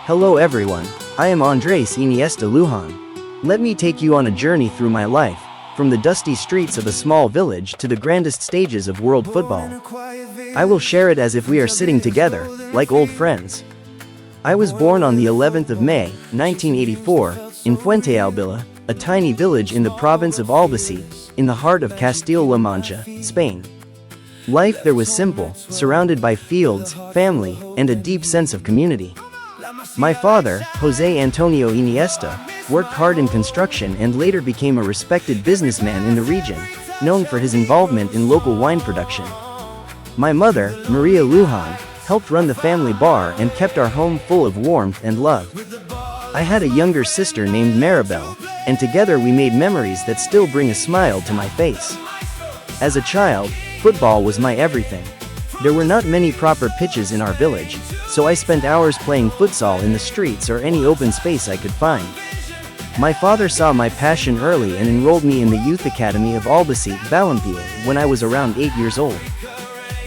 Hello everyone, I am Andrés Iniesta Lujan. Let me take you on a journey through my life, from the dusty streets of a small village to the grandest stages of world football. I will share it as if we are sitting together, like old friends. I was born on the 11th of May, 1984, in Fuentealbilla, a tiny village in the province of Albacete, in the heart of Castile-La Mancha, Spain. Life there was simple, surrounded by fields, family, and a deep sense of community. My father, José Antonio Iniesta, worked hard in construction and later became a respected businessman in the region, known for his involvement in local wine production. My mother, Maria Lujan, helped run the family bar and kept our home full of warmth and love. I had a younger sister named Maribel, and together we made memories that still bring a smile to my face. As a child, football was my everything. There were not many proper pitches in our village, so I spent hours playing futsal in the streets or any open space I could find. My father saw my passion early and enrolled me in the youth academy of Albacete Balompié when I was around 8 years old.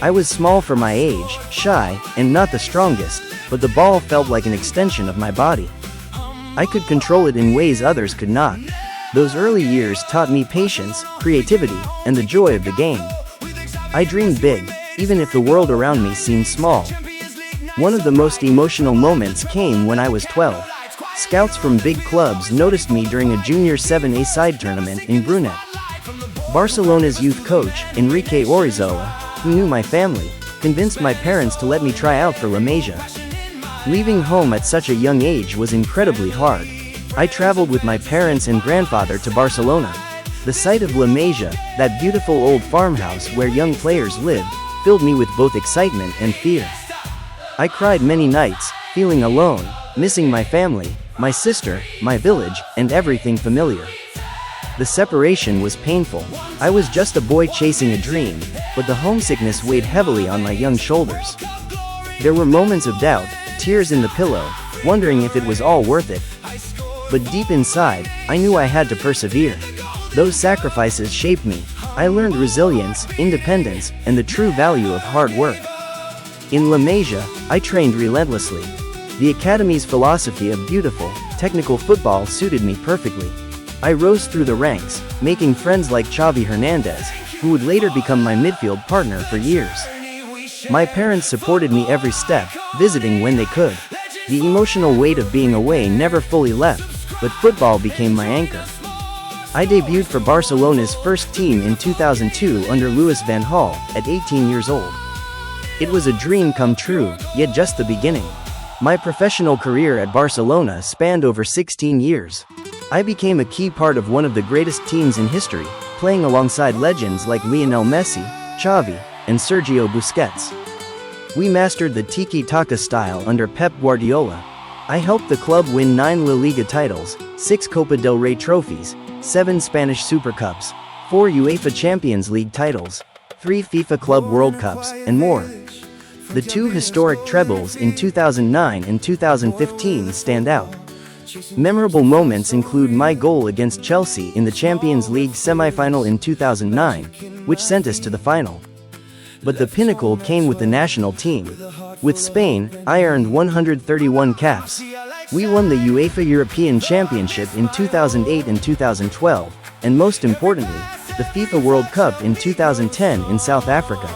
I was small for my age, shy, and not the strongest, but the ball felt like an extension of my body. I could control it in ways others could not. Those early years taught me patience, creativity, and the joy of the game. I dreamed big, even if the world around me seemed small. One of the most emotional moments came when I was 12. Scouts from big clubs noticed me during a Junior 7A side tournament in Brunet. Barcelona's youth coach, Enrique Orizola, who knew my family, convinced my parents to let me try out for La Masia. Leaving home at such a young age was incredibly hard. I traveled with my parents and grandfather to Barcelona. The sight of La Masia, that beautiful old farmhouse where young players lived, filled me with both excitement and fear. I cried many nights, feeling alone, missing my family, my sister, my village, and everything familiar. The separation was painful. I was just a boy chasing a dream, but the homesickness weighed heavily on my young shoulders. There were moments of doubt, tears in the pillow, wondering if it was all worth it. But deep inside, I knew I had to persevere. Those sacrifices shaped me. I learned resilience, independence, and the true value of hard work. In La Masia, I trained relentlessly. The academy's philosophy of beautiful, technical football suited me perfectly. I rose through the ranks, making friends like Xavi Hernandez, who would later become my midfield partner for years. My parents supported me every step, visiting when they could. The emotional weight of being away never fully left, but football became my anchor. I debuted for Barcelona's first team in 2002 under Louis van Gaal, at 18 years old. It was a dream come true, yet just the beginning. My professional career at Barcelona spanned over 16 years. I became a key part of one of the greatest teams in history, playing alongside legends like Lionel Messi, Xavi, and Sergio Busquets. We mastered the tiki-taka style under Pep Guardiola. I helped the club win 9 La Liga titles, 6 Copa del Rey trophies, 7 Spanish Super Cups, 4 UEFA Champions League titles, 3 FIFA Club World Cups, and more. The 2 historic trebles in 2009 and 2015 stand out. Memorable moments include my goal against Chelsea in the Champions League semi-final in 2009, which sent us to the final. But the pinnacle came with the national team. With Spain, I earned 131 caps. We won the UEFA European Championship in 2008 and 2012, and most importantly, the FIFA World Cup in 2010 in South Africa.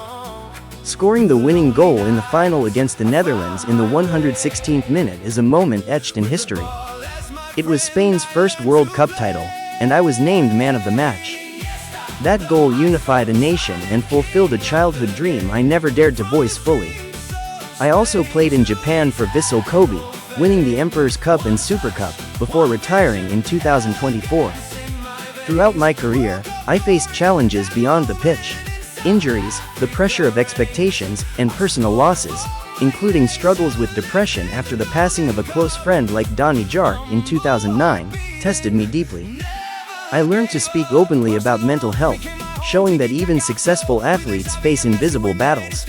Scoring the winning goal in the final against the Netherlands in the 116th minute is a moment etched in history. It was Spain's first World Cup title, and I was named man of the match. That goal unified a nation and fulfilled a childhood dream I never dared to voice fully. I also played in Japan for Vissel Kobe, winning the Emperor's Cup and Super Cup, before retiring in 2024. Throughout my career, I faced challenges beyond the pitch. Injuries, the pressure of expectations, and personal losses, including struggles with depression after the passing of a close friend like Donny Jark in 2009, tested me deeply. I learned to speak openly about mental health, showing that even successful athletes face invisible battles.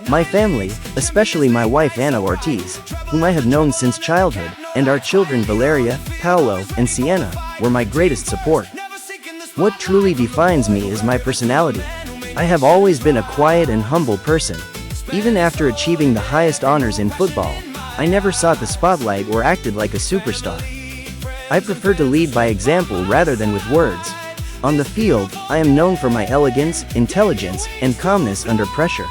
My family, especially my wife Ana Ortiz, whom I have known since childhood, and our children Valeria, Paolo, and Sienna, were my greatest support. What truly defines me is my personality. I have always been a quiet and humble person. Even after achieving the highest honors in football, I never sought the spotlight or acted like a superstar. I prefer to lead by example rather than with words. On the field, I am known for my elegance, intelligence, and calmness under pressure.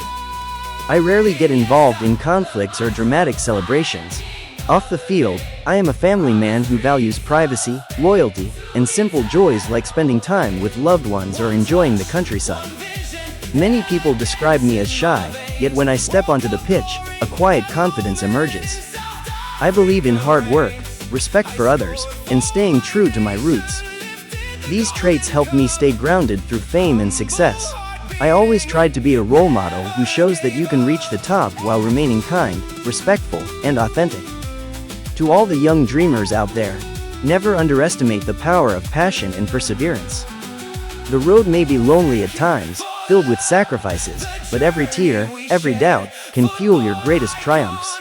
I rarely get involved in conflicts or dramatic celebrations. Off the field, I am a family man who values privacy, loyalty, and simple joys like spending time with loved ones or enjoying the countryside. Many people describe me as shy, yet when I step onto the pitch, a quiet confidence emerges. I believe in hard work, respect for others, and staying true to my roots. These traits help me stay grounded through fame and success. I always tried to be a role model who shows that you can reach the top while remaining kind, respectful, and authentic. To all the young dreamers out there, never underestimate the power of passion and perseverance. The road may be lonely at times, filled with sacrifices, but every tear, every doubt, can fuel your greatest triumphs.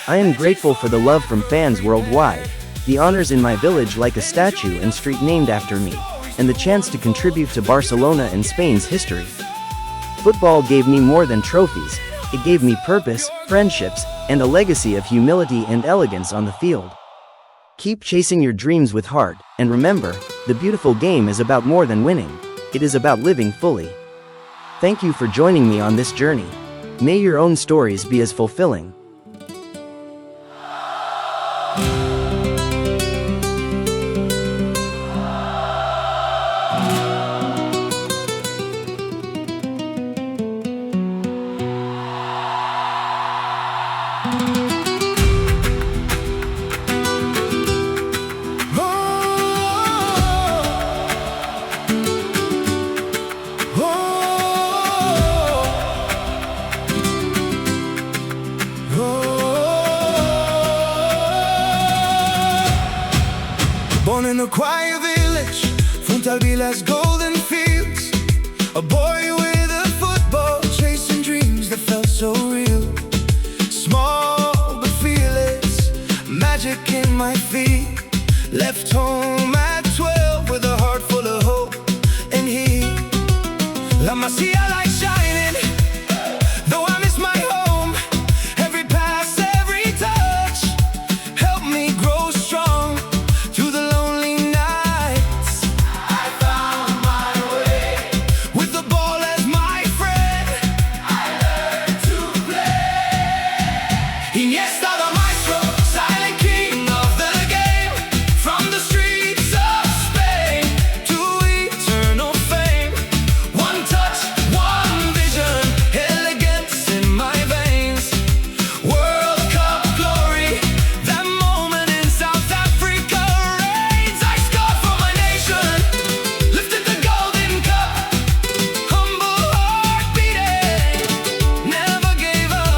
I am grateful for the love from fans worldwide, the honors in my village like a statue and street named after me, and the chance to contribute to Barcelona and Spain's history. Football gave me more than trophies, it gave me purpose, friendships, and a legacy of humility and elegance on the field. Keep chasing your dreams with heart, and remember, the beautiful game is about more than winning, it is about living fully. Thank you for joining me on this journey. May your own stories be as fulfilling. Born in a quiet village, front al Vila's golden fields. A boy with a football, chasing dreams that felt so real. Small but fearless, magic in my feet. Left home at 12 with a heart full of hope and heat. La Masia light shining, though I miss my home. Every pass, every touch, helped me grow strong. Through the lonely nights, I found my way. With the ball as my friend, I learned to play. Iniesta, the maestro, silent king of the game. From the streets of Spain to eternal fame. One touch, one vision, elegance in my veins. World Cup glory, that moment in South Africa reigns. I scored for my nation, lifted the golden cup. Humble heart beating, never gave up.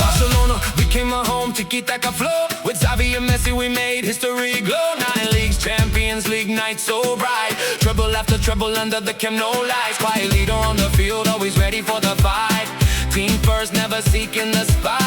Barcelona became my home, tiki-taka flow. With Xavi and Messi we made history glow. 9 leagues, Champions League night so bright. Treble after treble under the Camp No lights. Quiet leader on the field, always ready for the fight. Team first, never seeking the spot.